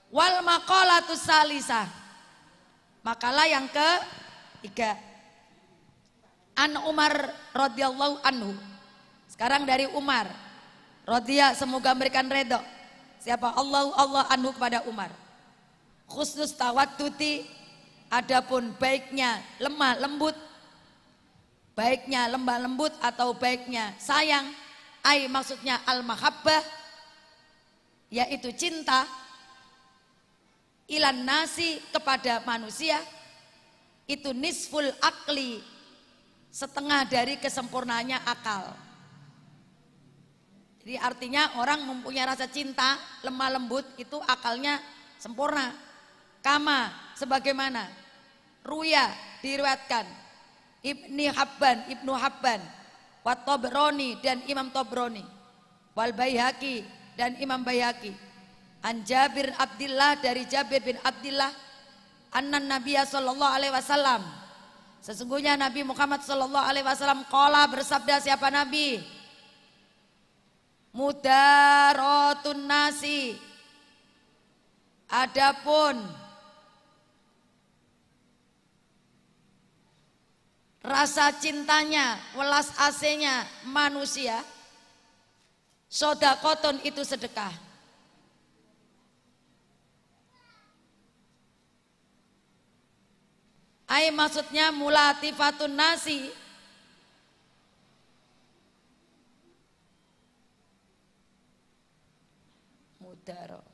Wal maqalatus salisah. Makalah yang ketiga. An Umar radhiyallahu anhu. Sekarang dari Umar. Radhiya, semoga memberikan redha. Siapa Allah anhu kepada Umar. Khusnus tawadduti, adapun baiknya lemah lembut. Baiknya lemah lembut atau baiknya sayang. Ai maksudnya al-mahabbah, yaitu cinta. Ilan nasi, kepada manusia. Itu nisful akli, setengah dari kesempurnaannya akal. Jadi artinya orang mempunyai rasa cinta lemah lembut itu akalnya sempurna. Kama, sebagaimana ruya, diriwayatkan Ibnu Habban wa Tabrani, dan Imam Tabrani, wal Baihaqi, dan Imam Baihaqi, an Jabir Abdillah, dari Jabir bin Abdillah, anna Nabiya sallallahu alaihi wasallam, sesungguhnya Nabi Muhammad sallallahu alaihi wasallam qala, bersabda. Siapa Nabi? Mudaratun nasi, adapun rasa cintanya, welas asihnya manusia, sodaqotun, itu sedekah. Ai maksudnya mulatifatun nasi, mudaro,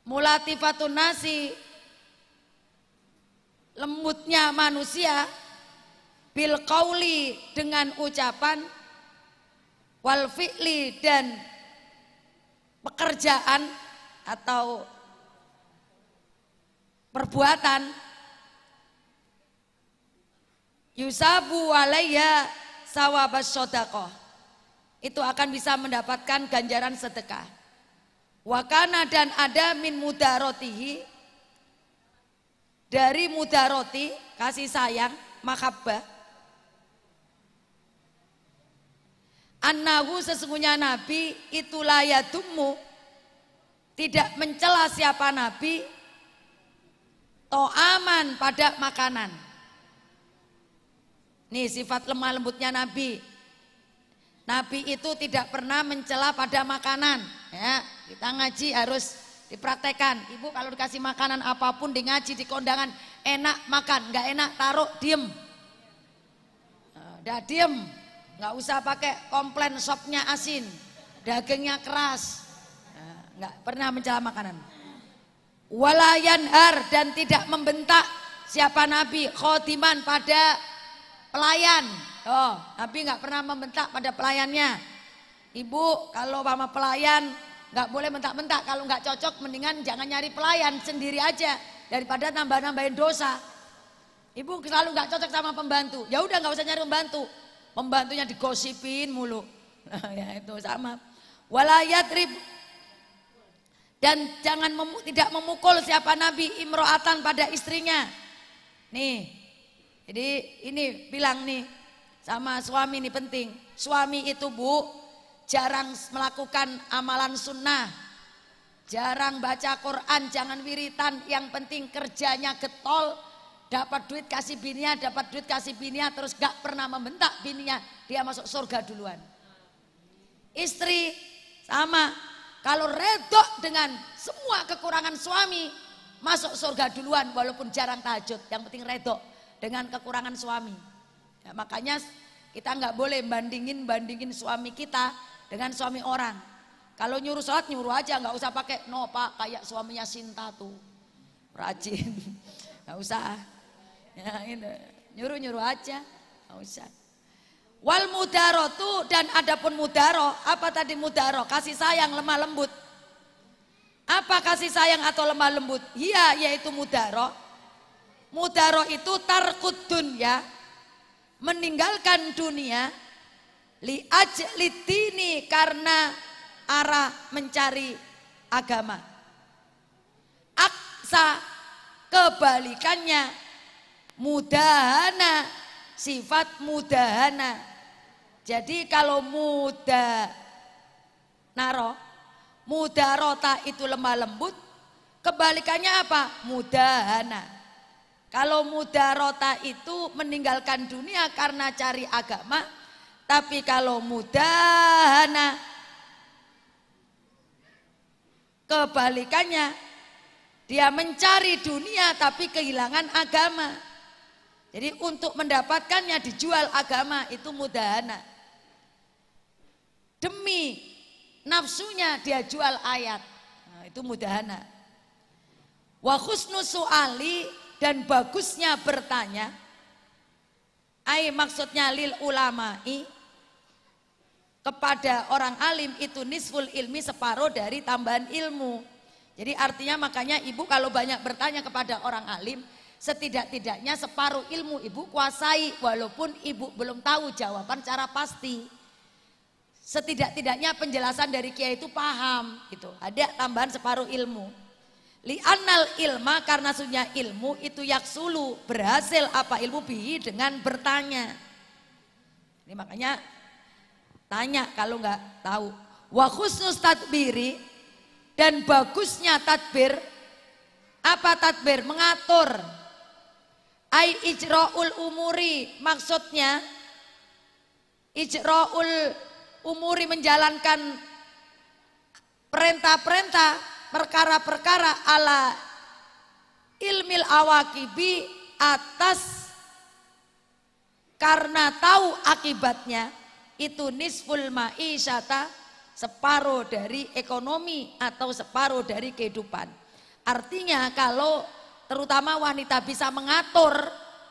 mulatifatun nasi, lembutnya manusia, bil qauli, dengan ucapan, wal fi'li, dan pekerjaan atau perbuatan, yusabu alayya sawabas shadaqah, itu akan bisa mendapatkan ganjaran sedekah. Wakana, dan ada min mudarotihi, dari mudaroti, kasih sayang, mahabbah, annahu, sesungguhnya Nabi itu layadummu, tidak mencela siapa Nabi, to'aman, pada makanan. Nih sifat lemah lembutnya Nabi. Nabi itu tidak pernah mencela pada makanan. Ya, kita ngaji harus dipraktekan. Ibu kalau dikasih makanan apapun, di ngaji, di kondangan, enak makan, nggak enak taruh, diem. Udah diem, nggak usah pakai komplain sopnya asin, dagingnya keras. Nggak pernah mencela makanan. Walayanhar, dan tidak membentak siapa Nabi, khodiman, pada pelayan. Oh, Nabi nggak pernah membentak pada pelayannya. Ibu kalau sama pelayan nggak boleh bentak-bentak, kalau nggak cocok mendingan jangan nyari pelayan, sendiri aja daripada nambah-nambahin dosa. Ibu selalu nggak cocok sama pembantu, ya udah nggak usah nyari pembantu, pembantunya digosipin mulu. Ya itu sama. Walayadrib, dan jangan tidak memukul siapa Nabi, imro'atan, pada istrinya. Nih, jadi ini bilang nih sama suami, ini penting. Suami itu Bu jarang melakukan amalan sunnah, jarang baca Quran, jangan wiritan, yang penting kerjanya getol, dapat duit kasih bininya, dapat duit kasih bininya, terus gak pernah membentak bininya, dia masuk surga duluan. Istri sama, kalau redok dengan semua kekurangan suami, masuk surga duluan walaupun jarang tahajud, yang penting redok dengan kekurangan suami. Ya, makanya kita nggak boleh bandingin suami kita dengan suami orang. Kalau nyuruh sholat nyuruh aja, nggak usah pakai no pak kayak suaminya Sinta tuh rajin, nggak usah. Ya, ini nyuruh aja, nggak usah. Wal mudarotu, dan adapun mudaro, apa tadi mudaro? Kasih sayang lemah lembut. Apa kasih sayang atau lemah lembut? Iya, yaitu mudaro. Mudaro itu tarkud dunya, meninggalkan dunia, li ajli dini, karena arah mencari agama. Aksa, kebalikannya, mudahana, sifat mudahana. Jadi kalau muda naro, Mudarota itu lemah lembut, kebalikannya apa? Mudahana. Kalau mudarota itu meninggalkan dunia karena cari agama, tapi kalau mudahana kebalikannya, dia mencari dunia tapi kehilangan agama. Jadi untuk mendapatkannya dijual agama, itu mudahana. Demi nafsunya dia jual ayat, nah, itu mudahana. Wa husnu su'ali, dan bagusnya bertanya, ai maksudnya lil ulama'i, kepada orang alim itu nisful ilmi, separuh dari tambahan ilmu. Jadi artinya makanya ibu kalau banyak bertanya kepada orang alim, setidak-tidaknya separuh ilmu ibu kuasai, walaupun ibu belum tahu jawaban cara pasti. Setidak-tidaknya penjelasan dari kiai itu paham gitu. Ada tambahan separuh ilmu. Li'annal ilma, karena sunya ilmu itu yaksulu, berhasil apa ilmu bihi, dengan bertanya. Ini makanya tanya kalau nggak tahu. Wa khusus tadbiri, dan bagusnya tadbir. Apa tadbir? Mengatur. Ai ijra'ul umuri, maksudnya ijra'ul umuri, menjalankan perintah-perintah, perkara-perkara ala ilmil awakibi, atas karena tahu akibatnya, itu nisful ma'isyata, separuh dari ekonomi atau separuh dari kehidupan. Artinya kalau terutama wanita bisa mengatur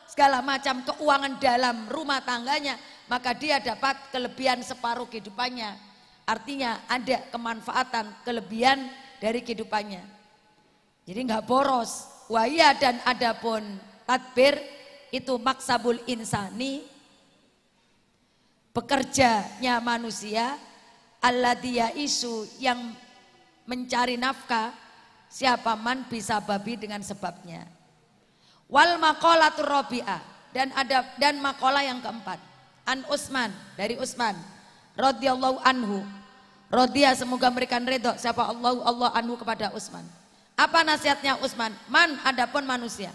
segala macam keuangan dalam rumah tangganya, maka dia dapat kelebihan separuh kehidupannya. Artinya ada kemanfaatan, kelebihan dari kehidupannya. Jadi nggak boros. Waya, dan adapun tadbir itu maksabul insani, bekerjanya manusia, alladhiya isu, yang mencari nafkah, siapa man bisa babi, dengan sebabnya. Wal maqalatur rabi'ah, dan maqalah yang keempat. An Utsman, dari Utsman radhiyallahu anhu, radhiya, semoga memberikan ridho, siapa Allah anhu kepada Utsman. Apa nasihatnya Utsman? Man, adapun manusia,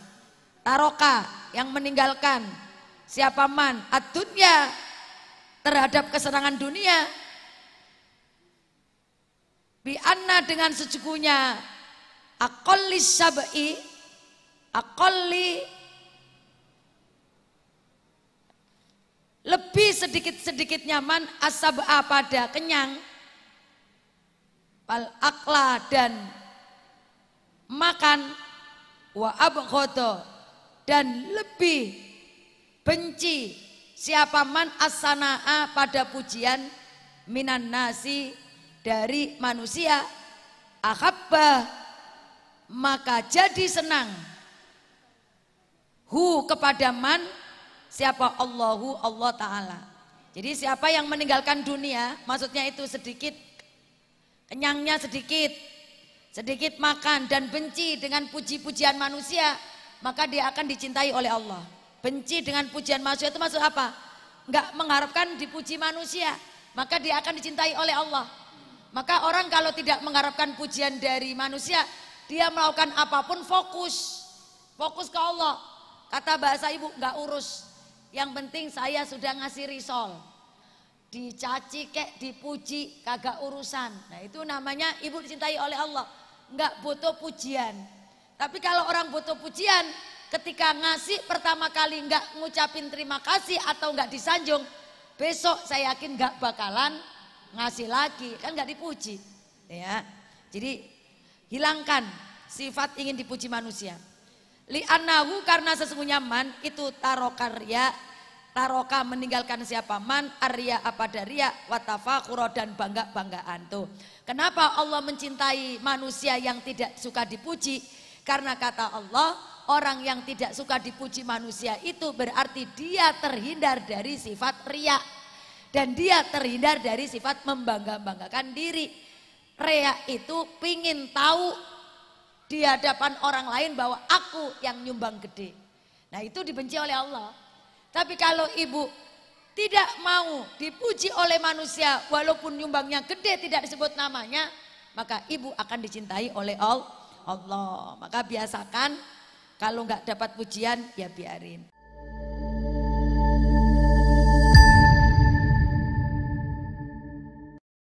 taroka, yang meninggalkan, siapa man, ad-dunya, terhadap kesenangan dunia, bi anna, dengan sejujurnya, aqalli sab'i, aqalli, lebih sedikit-sedikit nyaman, asab'a, pada kenyang, wal akla, dan makan, wa abghadha, dan lebih benci, siapa man as-sana'a, pada pujian, minan nasi, dari manusia, ahabba, maka jadi senang, hu, kepada man, siapa Allahu, Allah Ta'ala. Jadi siapa yang meninggalkan dunia, maksudnya itu sedikit, kenyangnya sedikit, sedikit makan, dan benci dengan puji-pujian manusia, maka dia akan dicintai oleh Allah. Benci dengan pujian manusia itu maksud apa? Enggak mengharapkan dipuji manusia, maka dia akan dicintai oleh Allah. Maka orang kalau tidak mengharapkan pujian dari manusia, dia melakukan apapun fokus ke Allah. Kata bahasa ibu, enggak urus, yang penting saya sudah ngasih risol, dicaci kek, dipuji, kagak urusan. Nah itu namanya ibu dicintai oleh Allah, enggak butuh pujian. Tapi kalau orang butuh pujian, ketika ngasih pertama kali enggak ngucapin terima kasih atau enggak disanjung, besok saya yakin enggak bakalan ngasih lagi, kan enggak dipuji. Ya, jadi hilangkan sifat ingin dipuji manusia. Li'annahu, karena sesungguhnya man itu tarokarya, taroka, meninggalkan siapa man, arya, apa daria, watafakhura, dan bangga-banggaan. Tuh kenapa Allah mencintai manusia yang tidak suka dipuji? Karena kata Allah, orang yang tidak suka dipuji manusia itu berarti dia terhindar dari sifat riya, dan dia terhindar dari sifat membangga-banggakan diri. Riya itu pingin tahu di hadapan orang lain bahwa aku yang nyumbang gede. Nah itu dibenci oleh Allah. Tapi kalau ibu tidak mau dipuji oleh manusia, walaupun nyumbangnya gede tidak disebut namanya, maka ibu akan dicintai oleh Allah. Maka biasakan kalau nggak dapat pujian ya biarin.